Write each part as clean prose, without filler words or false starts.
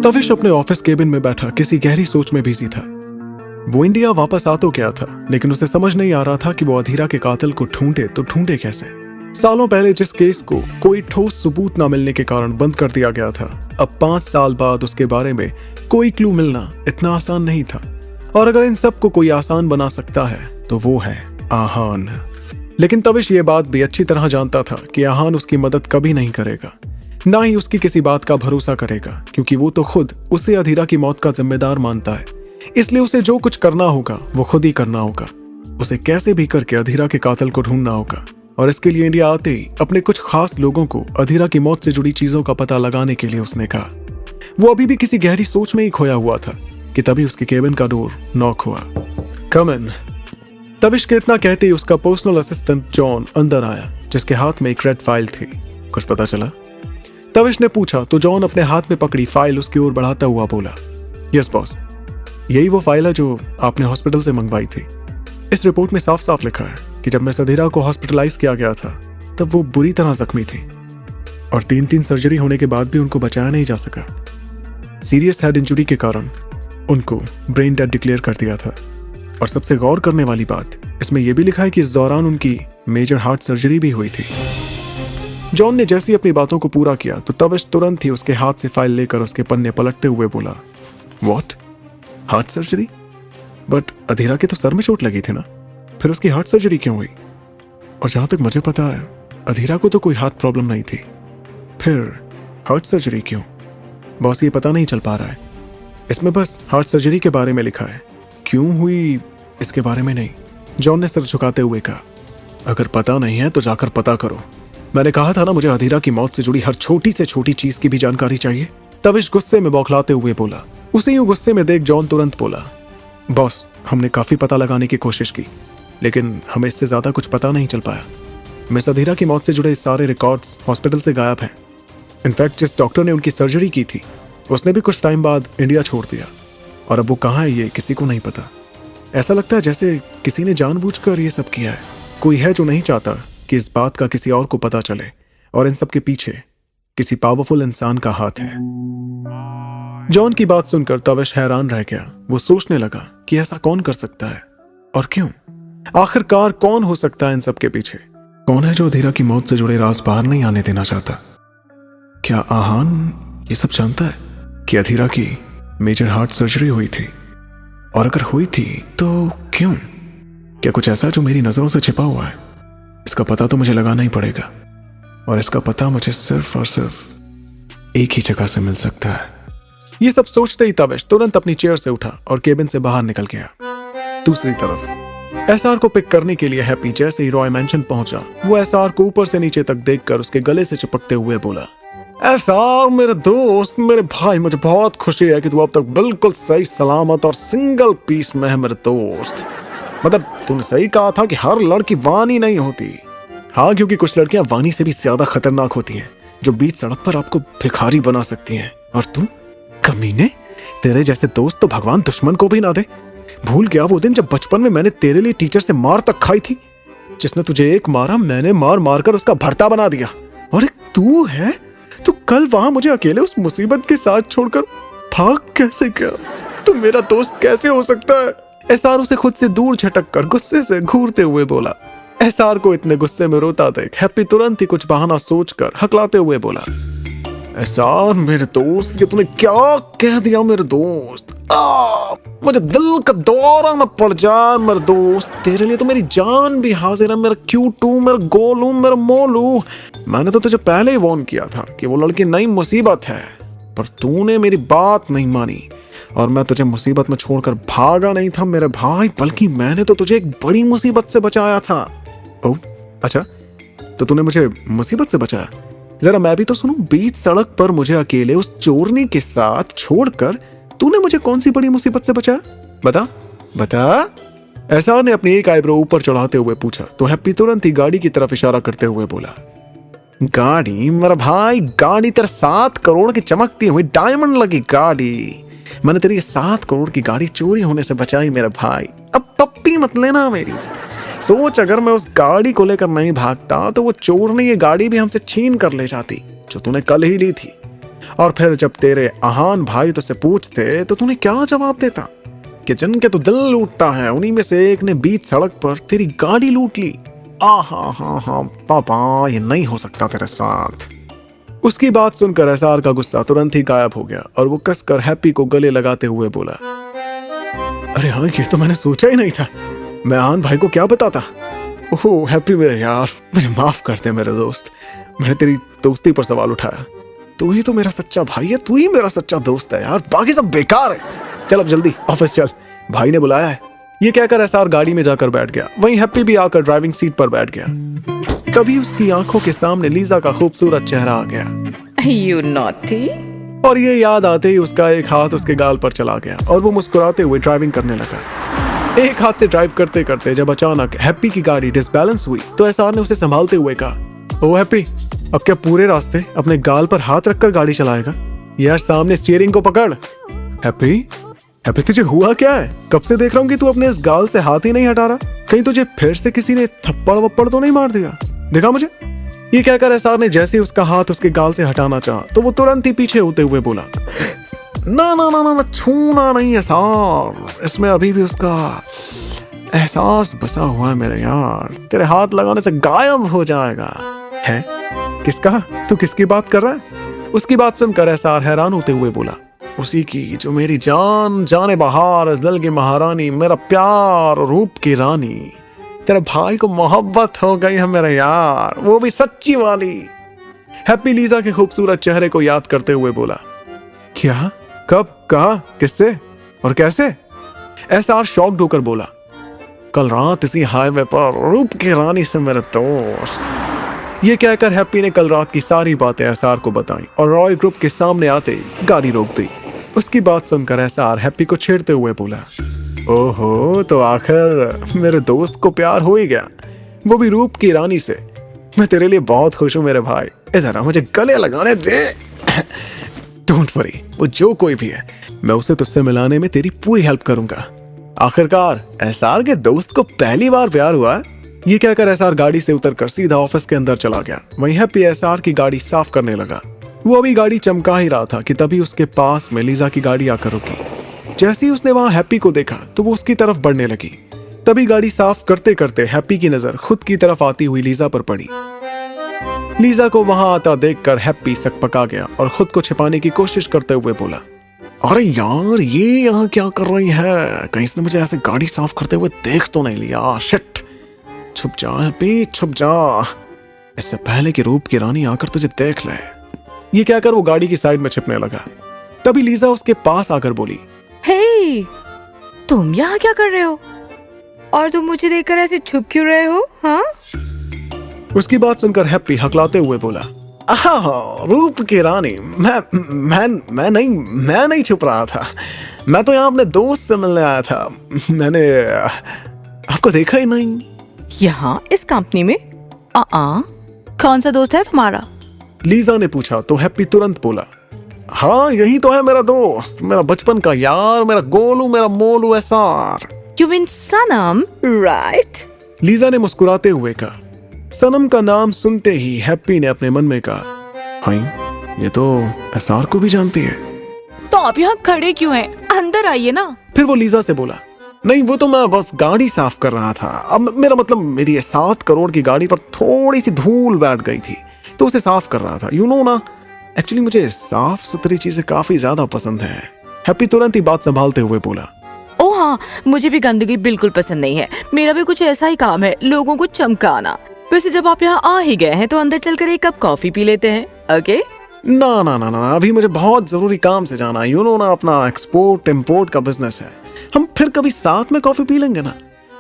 तविश अपने office cabin में बैठा किसी गहरी सोच में बिजी था। वो इंडिया वापस आ तो गया था, लेकिन उसे समझ नहीं आ रहा था कि वो अधीरा के कातिल को ढूंढे तो ढूंढे कैसे। सालों पहले जिस केस को कोई ठोस सबूत न मिलने के कारण बंद कर दिया गया था, अब 5 साल बाद उसके बारे में कोई क्लू मिलना इतना आसान नहीं था। और अगर इन सब को कोई आसान बना सकता है तो वो है आहान। लेकिन तविश ये बात भी अच्छी तरह जानता था कि आहान उसकी मदद कभी नहीं करेगा, ना ही उसकी किसी बात का भरोसा करेगा, क्योंकि वो तो खुद उसे अधीरा की मौत का जिम्मेदार मानता है। इसलिए उसे जो कुछ करना होगा वो खुद ही करना होगा। उसे कैसे भी करके अधीरा के कातिल को ढूंढना होगा, और इसके लिए इंडिया आते ही अपने कुछ खास लोगों को अधीरा की मौत से जुड़ी चीजों का पता लगाने के लिए उसने कहा। वो अभी भी किसी गहरी सोच में ही खोया हुआ था कि तभी उसके केबिन का डोर नॉक हुआ। कम इन। तविश के इतना कहते ही उसका पर्सनल असिस्टेंट जॉन अंदर आया, जिसके हाथ में एक रेड फाइल थी। कुछ पता चला? तविश ने पूछा तो जॉन अपने हाथ में पकड़ी फाइल उसकी ओर बढ़ाता हुआ बोला, यस बॉस, यही वो फाइल है जो आपने हॉस्पिटल से मंगवाई थी। इस रिपोर्ट में साफ साफ लिखा है कि जब मिस अधीरा को हॉस्पिटलाइज किया गया था तब वो बुरी तरह जख्मी थी और 3 सर्जरी होने के बाद भी उनको बचाया नहीं जा सका। सीरियस हेड इंजुरी के कारण उनको ब्रेन डेड डिक्लेयर कर दिया था। और सबसे गौर करने वाली बात, इसमें यह भी लिखा है कि इस दौरान उनकी मेजर हार्ट सर्जरी भी हुई थी। जॉन ने जैसे ही अपनी बातों को पूरा किया तो तविश तुरंत ही उसके हाथ से फाइल लेकर उसके पन्ने पलटते हुए बोला, व्हाट? Heart surgery? बट अधीरा के तो सर में चोट लगी थी ना, फिर उसकी हार्ट सर्जरी क्यों हुई? और जहां तक मुझे पता है अधीरा को तो कोई हार्ट प्रॉब्लम नहीं थी, फिर हार्ट सर्जरी क्यों? बॉस, ये पता नहीं चल पा रहा है। इसमें बस हार्ट सर्जरी के बारे में लिखा है, क्यों हुई इसके बारे में नहीं। जॉन ने सर झुकाते हुए कहा, अगर पता नहीं है तो जाकर पता करो। मैंने कहा था ना, मुझे अधीरा की मौत से जुड़ी हर छोटी से छोटी चीज की भी जानकारी चाहिए। तविश गुस्से में बौखलाते हुए बोला। उसे यूं गुस्से में देख जॉन तुरंत बोला, बॉस, हमने काफी पता लगाने की कोशिश की, लेकिन हमें इससे ज्यादा कुछ पता नहीं चल पाया। मिस अधीरा की मौत से जुड़े सारे रिकॉर्ड्स हॉस्पिटल से गायब हैं। इनफैक्ट जिस डॉक्टर ने उनकी सर्जरी की थी उसने भी कुछ टाइम बाद इंडिया छोड़ दिया, और अब वो कहाँ है ये किसी को नहीं पता। ऐसा लगता है जैसे किसी ने जानबूझकर ये सब किया है। कोई है जो नहीं चाहता कि इस बात का किसी और को पता चले, और इन सब के पीछे किसी पावरफुल इंसान का हाथ है। जॉन की बात सुनकर तविश हैरान रह गया। वो सोचने लगा कि ऐसा कौन कर सकता है और क्यों? आखिरकार कौन हो सकता है इन सब के पीछे? कौन है जो अधीरा की मौत से जुड़े राज बाहर नहीं आने देना चाहता? क्या आहान ये सब जानता है कि अधीरा की मेजर हार्ट सर्जरी हुई थी? और अगर हुई थी तो क्यों? क्या कुछ ऐसा जो मेरी नजरों से छिपा हुआ है? इसका पता तो मुझे लगाना ही पड़ेगा, और इसका पता मुझे सिर्फ और सिर्फ एक ही जगह से मिल सकता है। ये सब सोचते ही तविश तुरंत अपनी चेयर से उठा और केबिन से बाहर निकल गया। दूसरी तरफ एसआर को पिक करने के लिए हैप्पी जैसे ही रॉय मैंशन पहुंचा, वो एसआर को ऊपर से नीचे तक देखकर उसके गले से चिपकते हुए बोला, एसआर मेरे दोस्त, मेरे भाई, मुझे बहुत खुशी है कि तू अब तक बिल्कुल सही सलामत और सिंगल पीस में है मेरे दोस्त। मतलब तूने सही कहा था कि हर लड़की वानी नहीं होती। हाँ, क्योंकि कुछ लड़कियां वानी से भी ज्यादा खतरनाक होती हैं, जो बीच सड़क पर आपको भिखारी बना सकती हैं। और तू कमीने, तेरे जैसे दोस्त तो भगवान दुश्मन को भी ना दे। भूल गया वो दिन जब बचपन में मैंने तेरे लिए टीचर से मार तक खाई थी? जिसने तुझे एक मारा, मैंने मार मार कर उसका भरता बना दिया। और एक तू है, तू कल वहां मुझे अकेले उस मुसीबत के साथ छोड़कर भाग कैसे गया? तू मेरा दोस्त कैसे हो सकता है? एसआर उसे खुद से दूर झटक कर गुस्से से घूरते हुए बोला। एसआर को इतने गुस्से में रोता देख हैप्पी तुरंत ही कुछ बहाना सोचकर हकलाते हुए बोला, एसआर मेरे दोस्त, ये तूने क्या कह दिया मेरे दोस्त? मुझे दिल का दौरा न पड़ जाए मेरे दोस्त। तेरे लिए तो मेरी जान भी हाजिर है, मेरा क्यूटू, मेरा गोलू, मेरा मोलू। मैंने तो तुझे पहले ही वार्न किया था कि वो लड़की नई मुसीबत है, पर तूने मेरी बात नहीं मानी, और मैं तुझे मुसीबत में छोड़कर भागा नहीं था मेरे भाई, बल्कि मैंने तो तुझे एक बड़ी मुसीबत से बचाया था। ओह अच्छा, तो तूने मुझे मुसीबत से बचाया? जरा मैं भी तो सुनूं। बीच सड़क पर मुझे अकेले उस चोरनी के साथ छोड़कर तूने मुझे कौन सी बड़ी मुसीबत से बचाया? बता बता। एसआर ने अपनी एक आईब्रो ऊपर चढ़ाते हुए पूछा तो हैप्पी तुरंत ही गाड़ी की तरफ इशारा करते हुए बोला, गाड़ी मेरा भाई, गाड़ी तेरे 7 करोड़ की चमकती हुई डायमंड लगी गाड़ी। मैंने तेरी 7 करोड़ की गाड़ी चोरी होने से बचाई मेरे भाई। अब पप्पी मत लेना मेरी। सोच, अगर मैं उस गाड़ी को लेकर नहीं भागता तो वो चोरनी ये गाड़ी भी हमसे छीन कर ले जाती जो तूने कल ही ली थी। और फिर जब तेरे आहान भाई तुझसे पूछते तो तूने क्या जवाब देता कि जिनके तो दिल लूटता है उन्हीं में से एक ने बीच सड़क पर तेरी गाड़ी लूट ली। हाँ पापा, ये नहीं हो सकता तेरे साथ। उसकी बात सुनकर एसआर का गुस्सा तुरंत ही गायब हो गया और वो कसकर हैप्पी को गले लगाते हुए बोला, अरे हाँ, ये तो मैंने सोचा ही नहीं था। मैं आहान भाई को क्या बताता। ओह हैप्पी मेरे यार, मुझे माफ कर दे मेरे दोस्त। मैंने तेरी दोस्ती पर सवाल उठाया। तू ही तो मेरा सच्चा भाई है, तू ही मेरा सच्चा दोस्त है यार, बाकी सब बेकार है। चल अब जल्दी ऑफिस चल, भाई ने बुलाया है। ये कहकर एसआर गाड़ी में जाकर बैठ गया। वहीं हैप्पी भी आकर ड्राइविंग सीट पर बैठ गया। तभी उसकी आंखों के सामने लीजा का खूबसूरत चेहरा आ गया। You naughty? और ये याद आते ही उसका एक हाथ उसके गाल पर चला गया और वो मुस्कुराते हुए ड्राइविंग करने लगा। एक हाथ से ड्राइव करते करते जब अचानक हैप्पी की गाड़ी डिसबैलेंस हुई तो एसआर ने उसे संभालते हुए कहा, ओ हैप्पी, अब क्या पूरे रास्ते अपने गाल पर हाथ रखकर गाड़ी चलाएगा? यार सामने स्टीयरिंग को पकड़। हैप्पी तुझे हुआ क्या है? कब से देख रहा हूँ कि तू अपने इस गाल से हाथ ही नहीं हटा रहा। कहीं तुझे फिर से किसी ने थप्पड़ वप्पड़ तो नहीं मार दिया? दिखा मुझे। ये कहकर एसआर ने जैसे ही उसका हाथ उसके गाल से हटाना चाहा तो वो तुरंत ही पीछे होते हुए बोला, ना ना ना ना, छूना नहीं एसआर, इसमें अभी भी उसका एहसास बसा हुआ है मेरे यार, तेरे हाथ लगाने से गायब हो जाएगा। है? किसका? तू किसकी बात कर रहा है? उसकी बात सुनकर एसआर हैरान होते हुए बोला, उसी की जो मेरी जान जाने बहार, इस दिल की महारानी, मेरा प्यार और रूप की रानी, तेरे भाई को मोहब्बत हो गई है मेरे यार, वो भी सच्ची वाली। हैप्पी लीजा के खूबसूरत चेहरे को याद करते हुए बोला, क्या? कब? कहा? किससे? और कैसे? एसआर शॉक्ड होकर बोला, कल रात इसी हाईवे पर रूप की रानी से मेरे दोस्त। ये कहकर हैप्पी ने कल रात की सारी बातें एसआर को बताई और रॉय ग्रुप के सामने आते ही गाड़ी रोक दी। उसकी बात सुनकर एसआर हैप्पी को छेड़ते हुए बोला, ओहो, तो आखिर मेरे दोस्त को प्यार हो ही गया, वो भी रूप की रानी से। मैं तेरे लिए बहुत खुश हूं मेरे भाई, इधर आ, मुझे गले लगाने दे। डोंट वरी, वो जो कोई भी है, मैं उसे तुझसे मिलाने में तेरी पूरी हेल्प करूंगा। आखिरकार एसआर के दोस्त को पहली बार प्यार हुआ है। ये कहकर एसआर गाड़ी से उतरकर सीधा ऑफिस के अंदर चला गया। वहीं हैप्पी एसआर की गाड़ी साफ करने लगा। वो अभी गाड़ी चमका ही रहा था कि तभी उसके पास में लीजा की गाड़ी आकर रुकी। जैसे ही उसने वहां हैप्पी को देखा तो वो उसकी तरफ बढ़ने लगी। तभी गाड़ी साफ करते करते हैप्पी की नजर खुद की तरफ आती हुई लीजा पर पड़ी। लीजा को वहां आता देखकर हैप्पी सकपका गया और खुद को छिपाने की कोशिश करते हुए बोला, अरे यार, ये यहाँ क्या कर रही है? कहीं इसने मुझे ऐसे गाड़ी साफ करते हुए देख तो नहीं लिया? शिट, छुप जा हैप्पी, छुप जा, इससे पहले कि रूप की रानी आकर तुझे देख ले। ये कहकर वो गाड़ी की साइड में छिपने लगा। तभी लीजा उसके पास आकर बोली, हे, तुम यहाँ क्या कर रहे हो? और तुम मुझे देखकर ऐसे छुप क्यों रहे हो? हाँ? उसकी बात सुनकर हैप्पी हकलाते हुए बोला, रूप की रानी, मैं नहीं छुप रहा था। मैं तो यहाँ अपने दोस्त से मिलने आया था। मैंने आपको देखा ही नहीं। यहाँ इस कंपनी में? कौन सा दोस्त है तुम्हारा? लीजा ने पूछा तो हैप्पी तुरंत बोला, हाँ यही तो है मेरा दोस्त, मेरा बचपन का यार, मेरा गोलू, मेरा Molu SR. You mean Sanam, right? Lisa ने मुस्कुराते हुए कहा। सनम का नाम सुनते ही हैप्पी ने अपने मन में कहा, हाँ ये तो एसआर को भी जानती है। तो आप यहाँ खड़े क्यों हैं? अंदर आइए ना। फिर वो लीजा से बोला, नहीं वो तो मैं बस गाड़ी साफ कर रहा था। अब मेरा मतलब, मेरी ये 7 करोड़ की गाड़ी पर थोड़ी सी धूल बैठ गई थी तो उसे साफ कर रहा था। यू नो ना, एक्चुअली मुझे साफ सुथरी चीजें काफी ज्यादा पसंद है। हैप्पी तुरंत ही बात संभालते हुए बोला, ओ हाँ, मुझे भी गंदगी बिल्कुल पसंद नहीं है। मेरा भी कुछ ऐसा ही काम है, लोगों को चमकाना। वैसे जब आप यहाँ आ ही गए हैं तो अंदर चलकर एक कप कॉफी पी लेते हैं, ओके? ना ना ना ना, अभी मुझे बहुत जरूरी काम से जाना है। यू नो ना, अपना एक्सपोर्ट इम्पोर्ट का बिजनेस है। हम फिर कभी साथ में कॉफी पी लेंगे ना।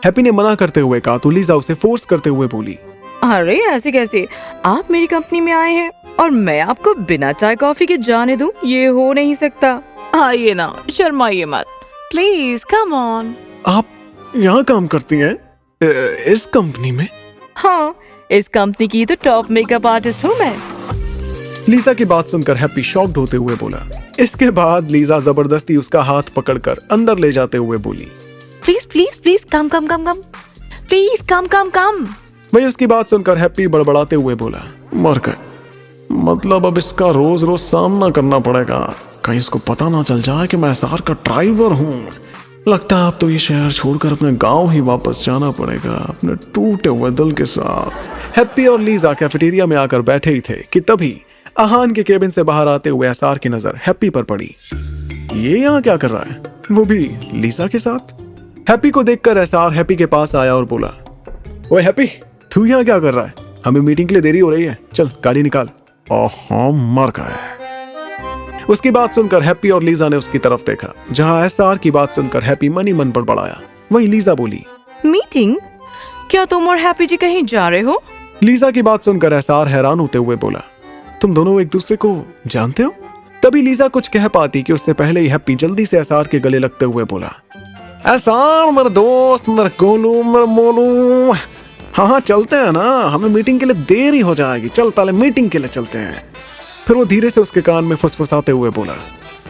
हैप्पी ने मना करते हुए कहा तो लीजा उसे फोर्स करते हुए बोली, अरे ऐसे कैसे? आप मेरी कंपनी में आए हैं और मैं आपको बिना चाय कॉफी के जाने दूं? ये हो नहीं सकता। आइए ना, शर्माइए मत, प्लीज कम ऑन। आप यहाँ काम करती हैं? इस कंपनी में? हाँ, इस कंपनी की तो टॉप मेकअप आर्टिस्ट हूँ मैं। लीजा की बात सुनकर हैप्पी शॉक्ड होते हुए बोला। इसके बाद लीजा जबरदस्ती उसका हाथ पकड़कर अंदर ले जाते हुए बोली, please please please come come come come, please come come come. वही उसकी बात सुनकर हैप्पी बड़बड़ाते हुए बोला, मर गए, मतलब अब इसका रोज रोज सामना करना पड़ेगा, कहीं इसको पता ना चल जाए कि मैं एसआर का ड्राइवर हूँ। लगता है अब तो ये शहर छोड़कर अपने गांव ही वापस जाना पड़ेगा, अपने टूटे हुए दिल के साथ। हैप्पी और लीजा कैफेटेरिया में आकर बैठे ही थे कि तभी आहान के केबिन से बाहर आते हुए एसआर की नजर हैप्पी पर पड़ी। ये यहाँ क्या कर रहा है, वो भी लीजा के साथ? हैप्पी को देखकर एसआर हैप्पी के पास आया और बोला, ओए हैप्पी, तू यहाँ क्या कर रहा है? हमें मीटिंग के लिए देरी हो रही है, चल गाड़ी निकाल। ओह मर गए। उसकी बात सुनकर हैप्पी और लीजा ने उसकी तरफ देखा, जहां एसआर की बात सुनकर हैप्पी मन ही मन बड़बड़ाया। वहीं लीजा बोली, मीटिंग? क्या तुम और हैप्पी जी कहीं जा रहे हो? लीजा की बात सुनकर एसआर हैरान होते हुए बोला, तुम दोनों एक दूसरे को जानते हो? तभी लीजा कुछ कह पाती कि उससे पहले ही हैप्पी जल्दी से एसआर के गले लगते हुए बोला, एसआर मेरे दोस्त, मेरे गोलू, मेरे मोलू, हाँ चलते हैं ना, हमें मीटिंग के लिए देरी हो जाएगी, चल पहले मीटिंग के लिए चलते हैं। फिर वो धीरे से उसके कान में फुसफुसाते हुए बोला,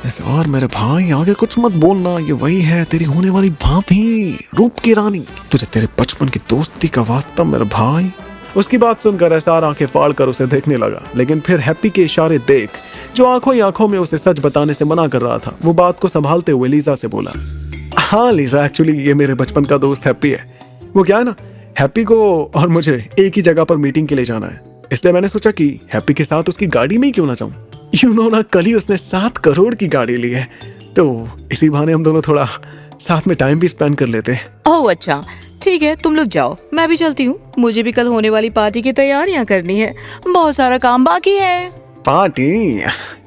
एसआर मेरे भाई आगे कुछ मत बोलना, ये वही है तेरी होने वाली भाभी, रूप की रानी, तुझे तेरे बचपन की दोस्ती का वास्ता मेरे भाई। उसकी बात सुनकर एसआर आंखें फाड़ कर उसे देखने लगा, लेकिन फिर हैप्पी के इशारे देख, जो आंखों ही आंखों में उसे सच बताने से मना कर रहा था, वो बात को संभालते हुए लीजा से बोला, हाँ लीजा, एक्चुअली ये मेरे बचपन का दोस्त हैप्पी है। वो क्या है ना, हैप्पी को और मुझे एक ही जगह पर मीटिंग के लिए जाना है, इसलिए मैंने सोचा कि हैप्पी के साथ उसकी गाड़ी में ही क्यों ना जाऊं। यू नो ना, कल ही उसने 7 करोड़ की गाड़ी ली है, तो इसी बहाने हम दोनों थोड़ा साथ में टाइम भी स्पेंड कर लेते हैं। ओह अच्छा, ठीक है, तुम लोग जाओ, मैं भी चलती हूँ। मुझे भी कल होने वाली पार्टी की तैयारियां करनी है, बहुत सारा काम बाकी है। पार्टी?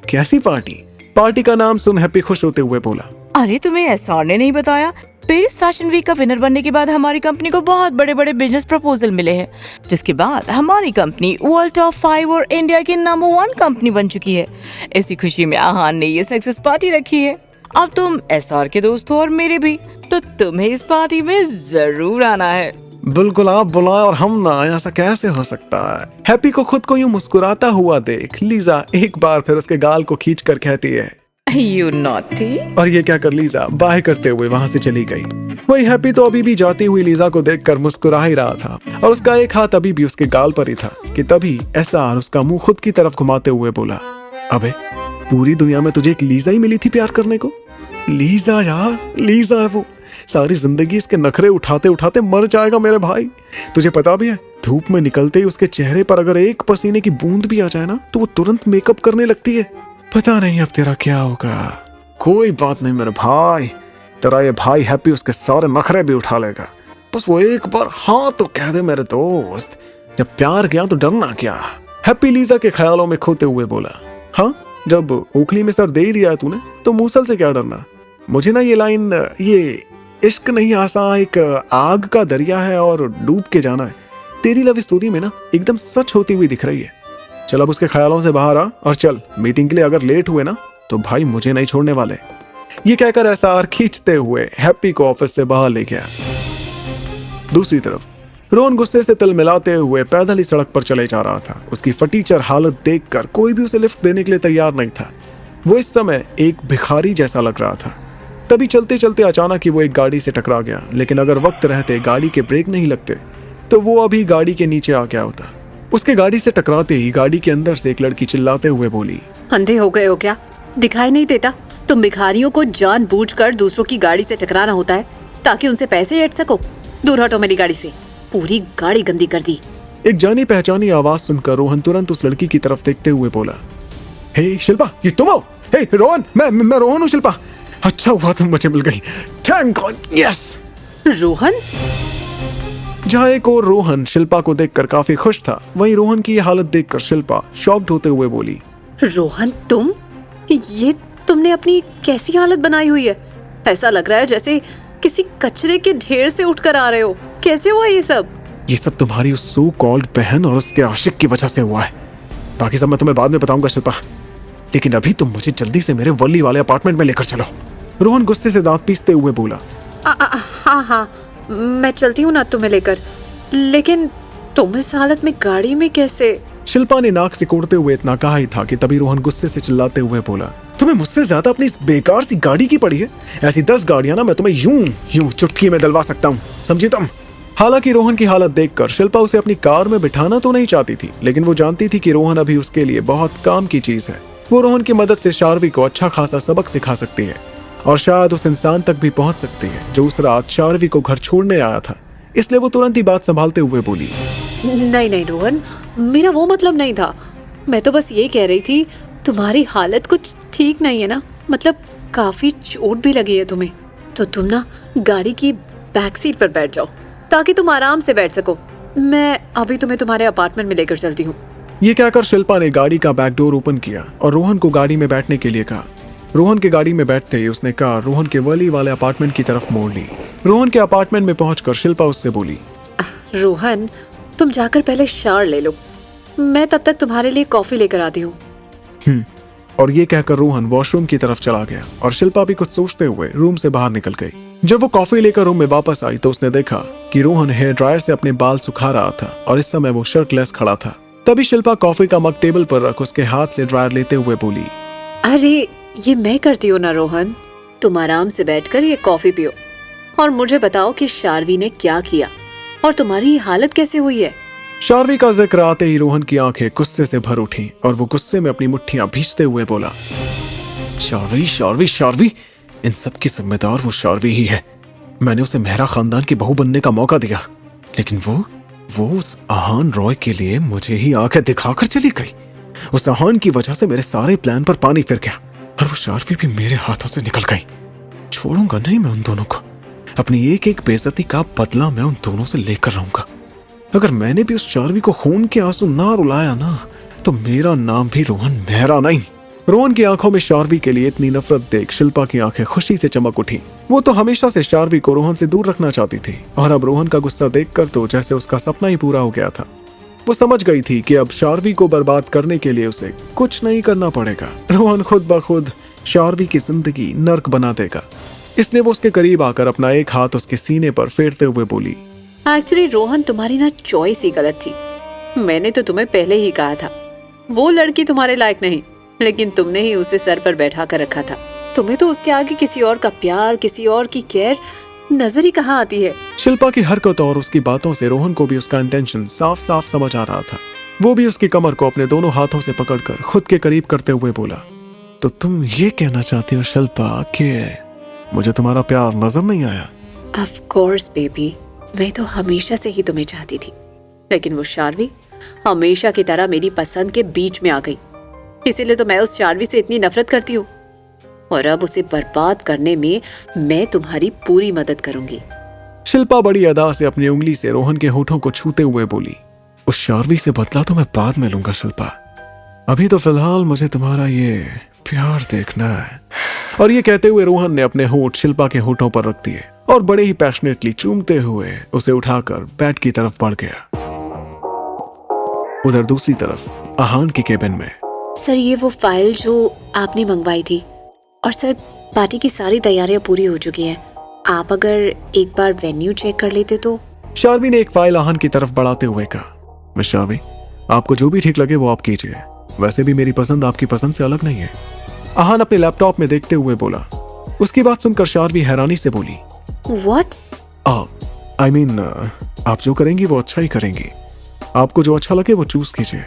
कैसी पार्टी? पार्टी का नाम सुन हैप्पी खुश होते हुए बोला, अरे तुम्हें एसआर ने नहीं बताया? पेरिस फैशन वीक का विनर बनने के बाद हमारी कंपनी को बहुत बड़े बड़े बिजनेस प्रपोजल मिले हैं, जिसके बाद हमारी कंपनी वर्ल्ड टॉप 5 और इंडिया की नंबर 1 कंपनी बन चुकी है। इसी खुशी में आहान ने ये सक्सेस पार्टी रखी है। अब तुम एसआर के दोस्त हो और मेरे भी, तो तुम्हें इस पार्टी में जरूर आना है। बिल्कुल, आप बुलाए और हम ना आए, ऐसा कैसे हो सकता है? हैप्पी को खुद को यूं मुस्कुराता हुआ देख लीजा एक बार फिर उसके गाल को खींच कर कहती है, You naughty। और ये क्या कर लीजा बाय करते हुए वहां से चली गई। वही हैप्पी तो अभी भी जाती हुई लीजा को देखकर मुस्कुरा ही रहा था, और उसका एक हाथ अभी भी उसके गाल पर ही था कि तभी एसआर उसका मुंह खुद की तरफ घुमाते हुए बोला, अबे पूरी दुनिया में तुझे एक लीजा ही मिली थी प्यार करने को? लीजा यार, लीजा है वो, सारी जिंदगी इसके नखरे उठाते उठाते मर जाएगा मेरे भाई। तुझे पता भी है, धूप में निकलते ही उसके चेहरे पर अगर एक पसीने की बूंद भी आ जाए ना, तो वो तुरंत मेकअप करने लगती है। पता नहीं अब तेरा क्या होगा। कोई बात नहीं मेरे भाई, तेरा ये भाई हैप्पी उसके सारे नखरे भी उठा लेगा, बस वो एक बार हाँ तो कह दे मेरे दोस्त, जब प्यार किया तो डरना क्या। हैप्पी लीजा के ख्यालों में खोते हुए बोला, हाँ जब ओखली में सर दे ही दिया तूने तो मूसल से क्या डरना। मुझे ना ये लाइन, ये इश्क नहीं आसान एक आग का दरिया है और डूब के जाना है, तेरी लव स्टोरी में ना एकदम सच होती हुई दिख रही है। चल अब उसके ख्यालों से बाहर आ और चल मीटिंग के लिए, अगर लेट हुए ना तो भाई मुझे नहीं छोड़ने वाले। ये कहकर एसआर खींचते हुए हैप्पी को ऑफिस से बाहर ले गया। दूसरी तरफ रोहन गुस्से से तिल मिलाते हुए पैदल ही सड़क पर चले जा रहा था। उसकी फटीचर हालत देखकर कोई भी उसे लिफ्ट देने के लिए तैयार नहीं था। वो इस समय एक भिखारी जैसा लग रहा था। तभी चलते चलते अचानक ही वो एक गाड़ी से टकरा गया, लेकिन अगर वक्त रहते गाड़ी के ब्रेक नहीं लगते तो वो अभी गाड़ी के नीचे आ गया होता। उसके गाड़ी से टकराते ही गाड़ी के अंदर से एक लड़की चिल्लाते हुए बोली, अंधे हो गए हो क्या? दिखाई नहीं देता? तुम भिखारियों को जानबूझकर दूसरों की गाड़ी से टकराना होता है ताकि उनसे पैसे ऐंठ सको। दूर हटो मेरी गाड़ी से, पूरी गाड़ी गंदी कर दी। एक जानी पहचानी आवाज सुनकर रोहन तुरंत उस लड़की की तरफ देखते हुए बोला, हे शिल्पा, ये तुम हो? हे रोहन, मैं रोहन हूँ शिल्पा। अच्छा हुआ तुम मुझे मिल गई, थैंक गॉड, यस। रोहन? जहाँ एक और रोहन शिल्पा को देखकर काफी खुश था, वहीं रोहन की ये हालत देखकर शिल्पा शॉक्ड होते हुए बोली, रोहन तुम? ये तुमने अपनी कैसी हालत बनाई हुई है? ऐसा लग रहा है जैसे किसी कचरे के ढेर से उठकर आ रहे हो। कैसे हुआ ये सब? ये सब तुम्हारी उस सो कॉल्ड बहन और उसके आशिक की वजह से हुआ है। बाकी सब मैं तुम्हें बाद में बताऊंगा शिल्पा, लेकिन अभी तुम मुझे जल्दी से मेरे वली वाले अपार्टमेंट में लेकर चलो। रोहन गुस्से से दांत पीसते हुए बोला, हाँ, मैं चलती हूँ ना तुम्हें लेकर, लेकिन तुम इस हालत में गाड़ी में कैसे? शिल्पा ने नाक सिकोड़ते हुए इतना कहा ही था कि तभी रोहन गुस्से से चिल्लाते हुए बोला, तुम्हें मुझसे ज्यादा अपनी इस बेकार सी गाड़ी की पड़ी है? ऐसी 10 गाड़ियां ना मैं तुम्हें यूं चुटकी में दिलवा सकता हूँ, समझी तुम? हालांकि रोहन की हालत देखकर शिल्पा उसे अपनी कार में बिठाना तो नहीं चाहती थी, लेकिन वो जानती थी कि रोहन अभी उसके लिए बहुत काम की चीज है। वो रोहन की मदद से शार्वी को अच्छा खासा सबक सिखा सकती है और शायद उस इंसान तक भी पहुंच सकती है जो उस रात शार्वी को घर छोड़ने आया था। इसलिए वो तुरंत ही बात संभालते हुए बोली, नहीं नहीं रोहन, मेरा वो मतलब नहीं था। मैं तो बस ये कह रही थी, तुम्हारी हालत कुछ ठीक नहीं है ना, मतलब काफी चोट भी लगी है तुम्हें, तो तुम ना गाड़ी की बैक सीट पर बैठ जाओ ताकि तुम आराम से बैठ सको। मैं अभी तुम्हें तुम्हारे अपार्टमेंट में लेकर चलती हूँ। ये कहकर शिल्पा ने गाड़ी का बैक डोर ओपन किया और रोहन को गाड़ी में बैठने के लिए कहा। रोहन के गाड़ी में बैठते ही उसने कार रोहन के वली वाले अपार्टमेंट की तरफ मोड़ ली। रोहन के अपार्टमेंट में पहुंचकर शिल्पा उससे बोली, रोहन, तुम जाकर पहले शावर ले लो, मैं तब तक तुम्हारे लिए कॉफी लेकर आती हूँ। और ये कहकर रोहन वॉशरूम की तरफ चला गया और शिल्पा भी कुछ सोचते हुए रूम से बाहर निकल गई। जब वो कॉफी लेकर रूम में वापस आई तो उसने देखा कि रोहन हेयर ड्रायर से अपने बाल सुखा रहा था और इस समय वो शर्टलेस खड़ा था। तभी शिल्पा कॉफी का मग टेबल पर रख उसके हाथ से ड्रायर लेते हुए बोली, अरे ये मैं करती हूँ ना रोहन, तुम आराम से बैठकर ये कॉफी पियो और मुझे बताओ कि शार्वी ने क्या किया और तुम्हारी हालत कैसे हुई है। शार्वी का जिक्र आते ही रोहन की आंखें गुस्से से भर उठी और वो गुस्से में अपनी मुट्ठियां भींचते हुए बोला, शार्वी शार्वी शार्वी, इन सब की जिम्मेदार वो शार्वी ही है। मैंने उसे मेहरा खानदान की बहू बनने का मौका दिया, लेकिन वो उस आहान रॉय के लिए मुझे ही आंखें दिखाकर चली गई। उस आहान की वजह से मेरे सारे प्लान पर पानी फिर गया और वो शार्वी भी मेरे हाथों से निकल गई। छोड़ूंगा नहीं मैं उन दोनों को, अपनी एक एक बेइज्जती का बदला मैं उन दोनों से लेकर रहूंगा। अगर मैंने भी उस शार्वी को खून के आंसू ना रुलाया ना, तो मेरा नाम भी रोहन मेहरा नहीं। रोहन की आंखों में शार्वी के लिए इतनी नफरत देख शिल्पा की आंखें खुशी से चमक उठी। वो तो हमेशा से शार्वी को रोहन से दूर रखना चाहती थी और अब रोहन का गुस्सा देखकर तो जैसे उसका सपना ही पूरा हो गया था। वो समझ गई थी कि अब शार्वी को बर्बाद करने के लिए उसे कुछ नहीं करना पड़ेगा। रोहन खुद ब खुद शार्वी की जिंदगी नर्क बना देगा। इसलिए वो उसके करीब आकर अपना एक हाथ उसके सीने पर फेरते हुए बोली, एक्चुअली रोहन, तुम्हारी ना चॉइस ही गलत थी। मैंने तो तुम्हें पहले ही कहा था वो लड़की तुम्हारे लायक नहीं, लेकिन तुमने ही उसे सर पर बैठा कर रखा था। तुम्हें तो उसके आगे किसी और का प्यार, किसी और की केयर नजर ही कहाँ आती है। शिल्पा की हरकत और उसकी बातों से रोहन को भी उसका इंटेंशन साफ साफ समझ आ रहा था। वो भी उसकी कमर को अपने दोनों हाथों से पकड़कर खुद के करीब करते हुए बोला, तो तुम ये कहना चाहती हो शिल्पा कि मुझे तुम्हारा प्यार नजर नहीं आया? ऑफ कोर्स बेबी, मैं तो हमेशा से ही तुम्हें चाहती थी, लेकिन वो शार्वी हमेशा की तरह मेरी पसंद के बीच में आ गई। इसीलिए तो मैं उस शार्वी से इतनी नफरत करती हूँ और अब उसे बर्बाद करने में मैं तुम्हारी पूरी मदद करूंगी। शिल्पा बड़ी अदा से अपनी उंगली से रोहन के होठों को छूते हुए बोली, उस शार्वी से बदला तो मैं बाद में लूंगा शिल्पा, अभी तो फिलहाल मुझे तुम्हारा ये प्यार देखना है। और ये कहते हुए रोहन ने अपने होठ शिल्पा के होठों पर रख दिए और बड़े ही पैशनेटली चूमते हुए उसे उठाकर बेड की तरफ बढ़ गया। उधर दूसरी तरफ आहान की केबिन में, सर ये वो फाइल जो आपने मंगवाई थी, और सर पार्टी की सारी तैयारियां पूरी हो चुकी हैं। आप अगर एक बार वेन्यू चेक कर लेते तो। शार्वी ने एक फाइल आहान की तरफ बढ़ाते हुए कहा, मिस शार्वी, आपको जो भी ठीक लगे वो आप कीजिए, वैसे भी मेरी पसंद आपकी पसंद से अलग नहीं है। आहान अपने लैपटॉप में देखते हुए बोला। उसकी बात सुनकर शार्वी हैरानी से बोली, व्हाट? आई मीन आप जो करेंगी वो अच्छा ही करेंगी, आपको जो अच्छा लगे वो चूज कीजिए।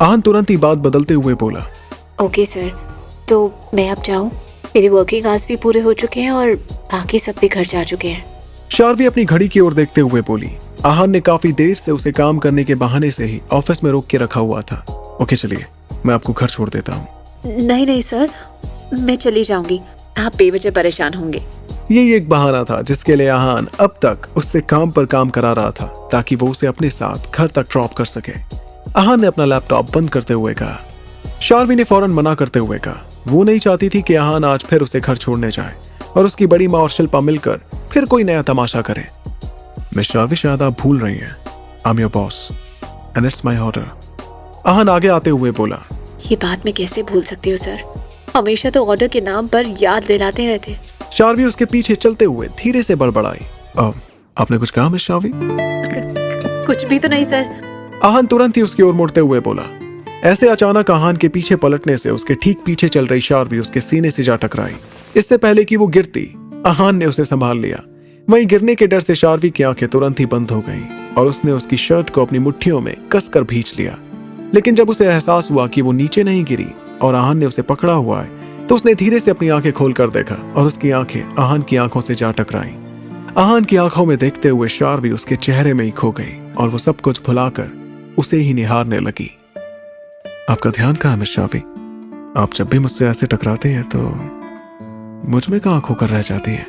आहान तुरंत ही बात बदलते हुए बोला, ओके सर, तो मैं अब जाऊं? मेरे वर्किंग आवर्स भी पूरे हो चुके हैं और बाकी सब भी घर जा चुके हैं। शार्वी अपनी घड़ी की ओर देखते हुए बोली। आहान ने काफी देर से उसे काम करने के बहाने से ही ऑफिस में रोक के रखा हुआ था। ओके चलिए, मैं आपको घर छोड़ देता हूँ। नहीं नहीं सर, मैं चली जाऊंगी, आप बेवजह परेशान होंगे। यही एक बहाना था जिसके लिए आहान अब तक उससे काम पर काम करा रहा था ताकि वो उसे अपने साथ घर तक ड्रॉप कर सके। आहान ने अपना लैपटॉप बंद करते हुए कहा। शार्वी ने फौरन मना करते हुए कहा। वो नहीं चाहती थी कि आहान आज फिर उसे घर छोड़ने जाए और उसकी बड़ी माँ और शिल्पा मिलकर फिर कोई नया तमाशा करे। मिस शार्वी, शायद आप भूल रही हैं, I am your boss and it's my order. Aahan आगे आते हुए बोला, ये बात मैं कैसे भूल सकती हूँ सर, हमेशा तो ऑर्डर के नाम पर याद दिलाते रहते। शार्वी उसके पीछे चलते हुए धीरे से बड़बड़ाई, आपने कुछ कहा मिस शार्वी? कुछ भी तो नहीं सर। आहान तुरंत ही उसकी ओर मुड़ते हुए बोला। ऐसे अचानक आहान के पीछे पलटने से उसके ठीक पीछे चल रही शार्वी उसके सीने से जा टकराई। इससे पहले कि वो गिरती, आहान ने उसे संभाल लिया। वहीं गिरने के डर से शार्वी की आंखें तुरंत ही बंद हो गईं और उसने उसकी शर्ट को अपनी मुट्ठियों में कसकर भींच लिया। लेकिन जब उसे एहसास हुआ कि वो नीचे नहीं गिरी और आहान ने उसे पकड़ा हुआ है, तो उसने धीरे से अपनी आंखें खोलकर देखा और उसकी आंखें आहान की आंखों से जा टकराईं। आहान की आंखों में देखते हुए शार्वी उसके चेहरे में ही खो गई और वो सब कुछ भुलाकर उसे ही निहारने लगी। आपका ध्यान कहाँ है मिस शार्वी? आप जब भी मुझसे ऐसे टकराते हैं तो मुझ में कहाँ खोकर रह जाती है?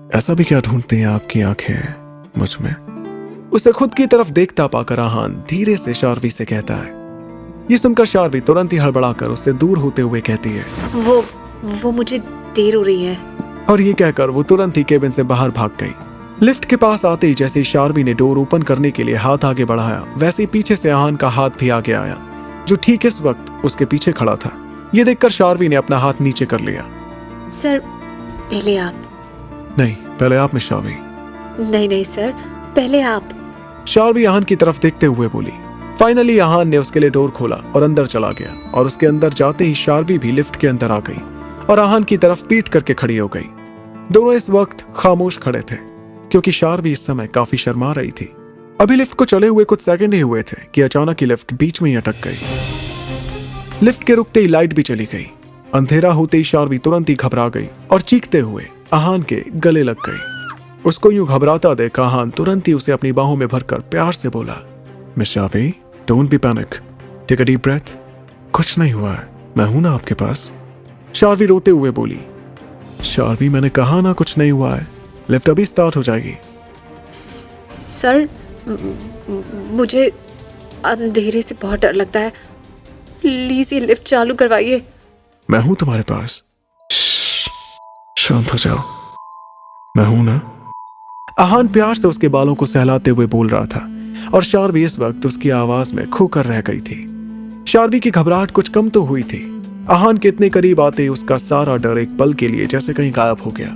ऐसा भी क्या ढूंढती हैं आपकी आंखें मुझ में? उसे खुद की तरफ देखता पाकर आहान धीरे से शार्वी से कहता है। ये सुनकर शार्वी तुरंत ही हड़बड़ाकर उससे दूर होते हुए कहती है, वो मुझे देर हो रही है। और ये कहकर वो तुरंत ही केबिन से बाहर भाग गई। लिफ्ट के पास आते ही जैसे ही शार्वी ने डोर ओपन करने के लिए हाथ आगे बढ़ाया, वैसे ही पीछे से आहान का हाथ भी आगे आया, जो ठीक इस वक्त उसके पीछे खड़ा था। ये देखकर शार्वी ने अपना हाथ नीचे कर लिया। सर पहले आप। नहीं, पहले आप मिस शार्वी। नहीं सर, पहले आप। शार्वी आहान की तरफ देखते हुए बोली। फाइनली आहान ने उसके लिए डोर खोला और अंदर चला गया और उसके अंदर जाते ही शार्वी भी लिफ्ट के अंदर आ गई और आहान की तरफ पीठ करके खड़ी हो गई। दोनों इस वक्त खामोश खड़े थे क्योंकि शार्वी इस समय काफी शर्मा रही थी। अभी लिफ्ट को चले हुए कुछ सेकंड ही हुए थे कि अचानक ही लिफ्ट बीच में ही अटक गई। लिफ्ट के रुकते ही लाइट भी चली गई। अंधेरा होते ही शार्वी तुरंत ही घबरा गई और चीखते हुए आहान के गले लग गई। उसको यूं घबराता देख आहान तुरंत ही उसे अपनी बाहों में भरकर प्यार से बोला, miss Sharvi, don't be panic, take a deep breath, कुछ नहीं हुआ है, मैं हूं ना आपके पास। शार्वी रोते हुए बोली, शार्वी मैंने कहा ना कुछ नहीं हुआ है, लिफ्ट अभी स्टार्ट हो जाएगी। सर मुझे अंधेरे से बहुत डर लगता है, प्लीज ये लिफ्ट चालू करवाइए। मैं हूं तुम्हारे पास, शांत हो जाओ, मैं हूं ना। आहान प्यार से उसके बालों को सहलाते हुए बोल रहा था और शार्वी इस वक्त उसकी आवाज में खोकर रह गई थी। शार्वी की घबराहट कुछ कम तो हुई थी। आहान के इतने करीब आते ही उसका सारा डर एक पल के लिए जैसे कहीं गायब हो गया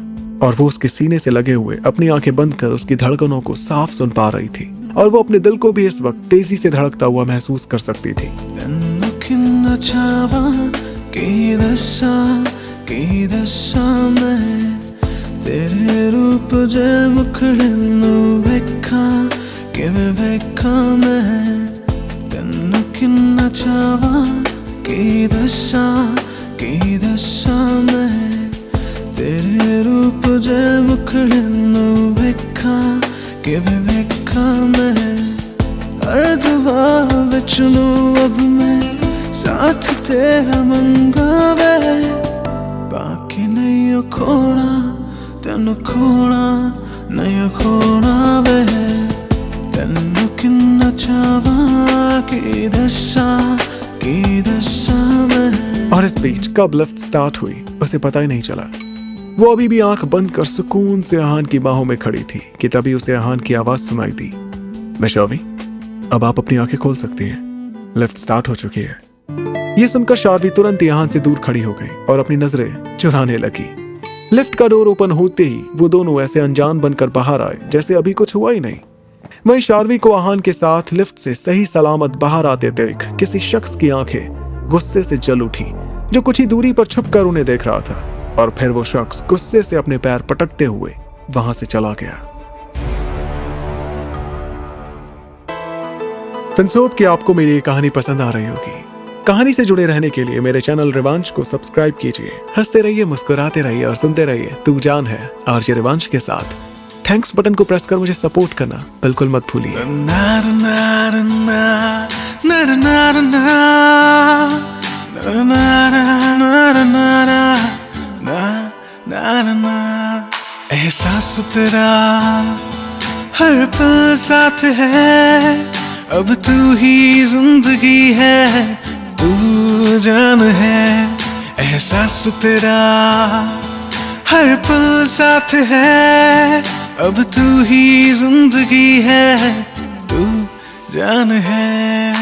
और वो उसके सीने से लगे हुए अपनी आंखें बंद कर उसकी धड़कनों को साफ सुन पा रही थी और वो अपने दिल को भी इस वक्त तेजी से धड़कता हुआ महसूस कर सकती थी। तेरे रूप जे मुखड़े वेखा किवे वेखा मैं तेनू किन्ना चावा की दसा मैं तेरे रूप जे मुखड़े वेखा किवे वेखा मैं हर दुआ विच नू अब मैं साथ तेरा मंगावे बाकी नहीं खोना तेनू खोना नहीं खोना वे तेनू किन्ना चावा की दसा मैं। और इस बीच कब लिफ्ट स्टार्ट हुई उसे पता ही नहीं चला। वो अभी भी आंख बंद कर सुकून से आहान की बाहों में खड़ी थी कि तभी उसे आहान की आवाज सुनाई दी, मिस शार्वी, अब आप अपनी आंखें खोल सकती हैं, लिफ्ट स्टार्ट हो चुकी है। ये सुनकर शार्वी तुरंत ही आहान से दूर खड़ी हो गई और अपनी नजरें चुराने लगी। लिफ्ट का डोर ओपन होते ही वो दोनों ऐसे अनजान बनकर बाहर आए जैसे अभी कुछ हुआ ही नहीं। वहीं शार्वी को आहान के साथ लिफ्ट से सही सलामत बाहर आते देख किसी शख्स की आंखें गुस्से से जल उठी, जो कुछ ही दूरी पर छुपकर उन्हें देख रहा था, और फिर वो शख्स गुस्से से अपने पैर पटकते हुए वहां से चला गया। फ्रेंड्स, होप कि आपको मेरी ये कहानी पसंद आ रही होगी। कहानी से जुड़े रहने के लिए मेरे चैनल रिवांश को सब्सक्राइब कीजिए। हंसते रहिए, मुस्कुराते रहिए और सुनते रहिए तू जान है आरजे रिवांश के साथ। थैंक्स बटन को प्रेस कर मुझे सपोर्ट करना बिल्कुल मत भूलिए। एहसास तेरा हर पल साथ है, अब तू ही जिंदगी है, तू जान है। एहसास तेरा हर पल साथ है, अब तू ही जिंदगी है, तू जान है।